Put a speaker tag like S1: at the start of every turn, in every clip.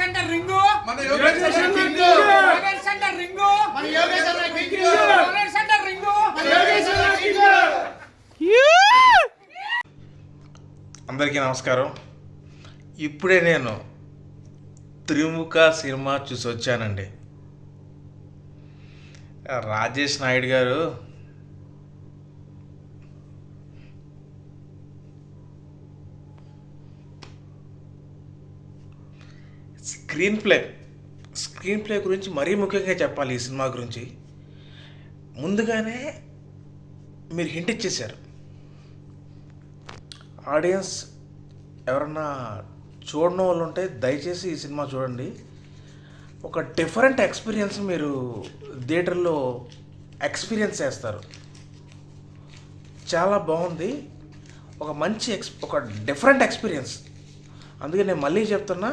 S1: Centre ring
S2: మన Yogeshwara king
S1: centre ring
S2: మన Yogeshwara king
S1: centre ring
S2: మన యోగేశ్వర కింగ్.
S3: అందరికీ నమస్కారం. ఇప్పుడే నేను త్రిముఖ సినిమా చూసి వచ్చానండి. రాజేష్ నాయుడు గారు స్క్రీన్ ప్లే గురించి మరీ ముఖ్యంగా చెప్పాలి. ఈ సినిమా గురించి ముందుగానే మీరు హింట్ ఇచ్చేశారు. ఆడియన్స్ ఎవరన్నా చూడని వాళ్ళు ఉంటే దయచేసి ఈ సినిమా చూడండి. ఒక డిఫరెంట్ ఎక్స్పీరియన్స్ మీరు థియేటర్లో ఎక్స్పీరియన్స్ చేస్తారు. చాలా బాగుంది. ఒక మంచి ఒక డిఫరెంట్ ఎక్స్పీరియన్స్. అందుకే నేను మళ్ళీ చెప్తున్నా,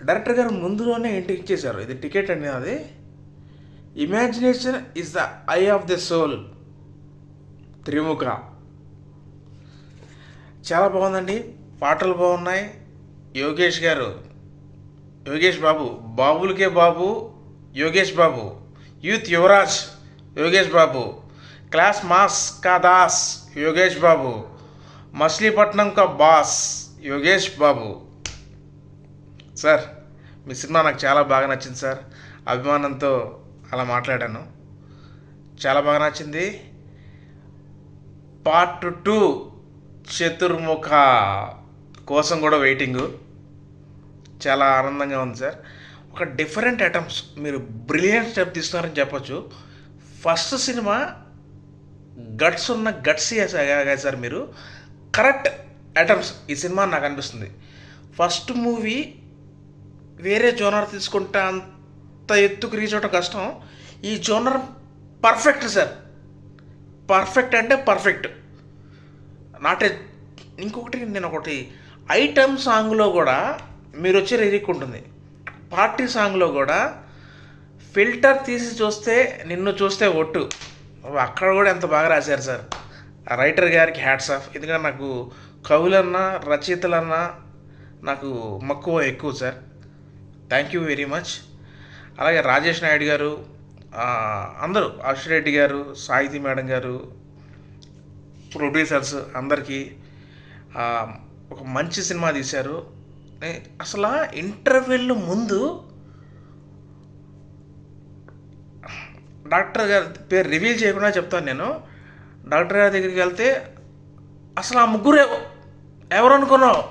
S3: డైరెక్టర్ గారు ముందులోనే ఇంటికి ఇచ్చేశారు. ఇది టికెట్ అండి. అది imagination is the eye of the soul. Trimukha చాలా బాగుందండి. పాటలు బాగున్నాయి. యోగేష్ బాబు, బాబులకే Babu Yogesh Babu, youth Yuvaraj Yogesh Babu, class mass కా దాస్ యోగేష్ బాబు, మచిలీపట్నం కా బాస్ యోగేష్ బాబు. సార్, మీ సినిమా నాకు చాలా బాగా నచ్చింది సార్. అభిమానంతో అలా మాట్లాడాను. చాలా బాగా నచ్చింది. పార్ట్ 2 చతుర్ముఖ కోసం కూడా వెయిటింగు. చాలా ఆనందంగా ఉంది సార్. ఒక డిఫరెంట్ అటెంప్ట్స్, మీరు బ్రిలియంట్ స్టెప్ తీస్తున్నారని చెప్పొచ్చు. ఫస్ట్ సినిమా గట్స్ చేశారు సార్. మీరు కరెక్ట్ అటెంప్ట్స్ ఈ సినిమా నాకు అనిపిస్తుంది. ఫస్ట్ మూవీ వేరే జోనర్ తీసుకుంటే అంత ఎత్తుకు రీచ్ అవడం కష్టం. ఈ జోనర్ పర్ఫెక్ట్ సార్. పర్ఫెక్ట్ అంటే పర్ఫెక్ట్. ఇంకొకటి నేను ఒకటి ఐటమ్ సాంగ్లో కూడా మీరు వచ్చి లిరిక్ ఉంటుంది. పార్టీ సాంగ్లో కూడా ఫిల్టర్ తీసి చూస్తే నిన్ను చూస్తే ఒట్టు. అక్కడ కూడా ఎంత బాగా రాశారు సార్. ఆ రైటర్ గారికి హ్యాట్స్ ఆఫ్. ఎందుకంటే నాకు కవులన్నా రచయితలన్నా నాకు మక్కువ ఎక్కువ sir. Thank you very much. అలాగే రాజేష్ నాయుడు గారు, అందరూ, అశ్వరెడ్డి గారు, సాహితీ మేడం గారు, ప్రొడ్యూసర్స్ అందరికీ ఒక మంచి సినిమా తీశారు. అసలు ఇంటర్వెల్ ముందు డాక్టర్ గారి పేరు రివీల్ చేయకుండా చెప్తాను నేను. డాక్టర్ గారి దగ్గరికి వెళ్తే అసలు ఆ ముగ్గురు ఎవరు అనుకున్నావు?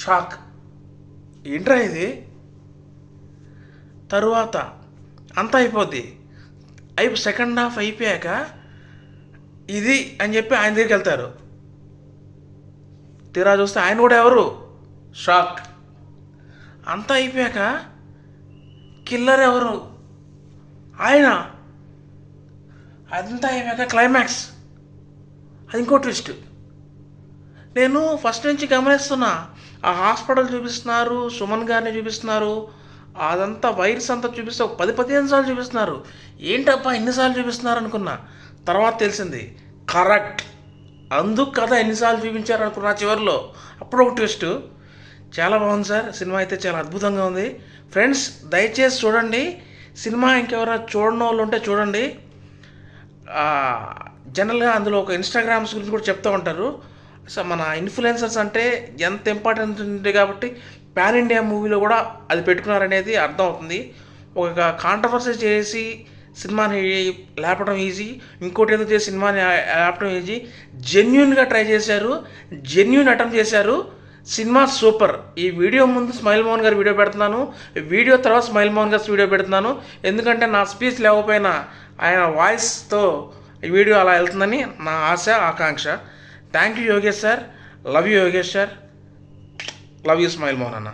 S3: షాక్. ఏంట్రా ఇది? తరువాత అంతా అయిపోద్ది. సెకండ్ హాఫ్ అయిపోయాక ఇది అని చెప్పి ఆయన దగ్గరికి వెళ్తారు. తీరా చూస్తే ఆయన కూడా ఎవరు? షాక్. అంతా అయిపోయాక కిల్లర్ ఎవరు? ఆయన. అదంతా అయిపోయాక క్లైమాక్స్, అది ఇంకో ట్విస్ట్. నేను ఫస్ట్ నుంచి గమనిస్తున్నా. ఆ హాస్పిటల్ చూపిస్తున్నారు, సుమన్ గారిని చూపిస్తున్నారు, అదంతా వైరస్ అంతా చూపిస్తే 10-15 సార్లు చూపిస్తున్నారు. ఏంటబ్బా ఎన్నిసార్లు చూపిస్తున్నారు అనుకున్నా. తర్వాత తెలిసింది కరెక్ట్, అందుకు కదా ఎన్నిసార్లు చూపించారు అనుకున్నా చివరిలో. అప్పుడు ఒక ట్విస్ట్. చాలా బాగుంది సార్. సినిమా అయితే చాలా అద్భుతంగా ఉంది. ఫ్రెండ్స్, దయచేసి చూడండి సినిమా. ఇంకెవరైనా చూడని వాళ్ళు ఉంటే చూడండి. జనరల్గా అందులో ఒక ఇన్స్టాగ్రామ్స్ గురించి కూడా చెప్తూ ఉంటారు. సో మన ఇన్ఫ్లుయెన్సర్స్ అంటే ఎంత ఇంపార్టెంట్ ఉంది కాబట్టి పాన్ ఇండియా మూవీలో కూడా అది పెట్టుకున్నారనేది అర్థం అవుతుంది. ఒక కాంట్రవర్సీ చేసి సినిమాని లేపడం ఈజీ, ఇంకోటి ఏదో చేసి సినిమాని లేపడం ఈజీ. జెన్యున్గా ట్రై చేశారు, జెన్యున్ అటెంప్ట్ చేశారు. Cinema super. ఈ వీడియో ముందు స్మైల్ మోహన్ గారి వీడియో పెడుతున్నాను, వీడియో తర్వాత స్మైల్ మోహన్ గారి వీడియో పెడుతున్నాను. ఎందుకంటే నా స్పీచ్ లేకపోయినా ఆయన వాయిస్తో ఈ వీడియో అలా వెళ్తుందని నా ఆశ, ఆకాంక్ష. Thank you Yogesh sir. Love you Yogesh sir. Love you smile Mohan అన్న.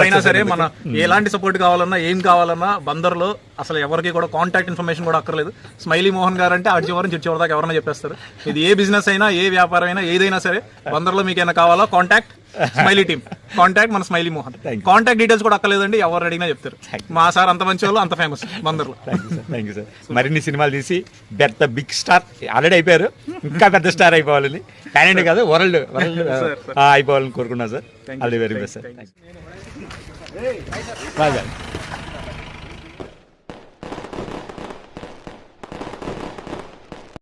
S4: అయినా సరే మన ఎలాంటి సపోర్ట్ కావాలన్నా ఏం కావాలన్నా బందర్లో అసలు ఎవరికి కూడా కాంటాక్ట్ ఇన్ఫర్మేషన్ కూడా అక్కర్లేదు. స్మైలీ మోహన్ గారు అంటే అటు చివరి నుంచి ఇటు చివరి దాకా ఎవరైనా చెప్పేస్తారు. ఇది ఏ బిజినెస్ అయినా, ఏ వ్యాపారం అయినా, ఏదైనా సరే బందర్లో మీకు ఏమైనా కావాలా కాంటాక్ట్ స్మైలీ టీమ్, కాంటాక్ట్ మన స్మైలీ మోహన్. కాంటాక్ట్ డీటెయిల్స్ కూడా అక్కర్లేదండి, ఎవరు అడిగినా చెప్తారు. మా సార్ అంత మంచి వాళ్ళు, అంత ఫేమస్ బందర్లో.
S5: Thank you sir. మరిన్ని సినిమాలు తీసి పెద్ద బిగ్ స్టార్ ఆల్రెడీ అయిపోయారు, ఇంకా పెద్ద స్టార్ అయిపోవాలని, ప్యాన్ ఇండియా కాదు వరల్డ్ అయిపోవాలని కోరుకున్నా sir. All the very best sir. Bye bye.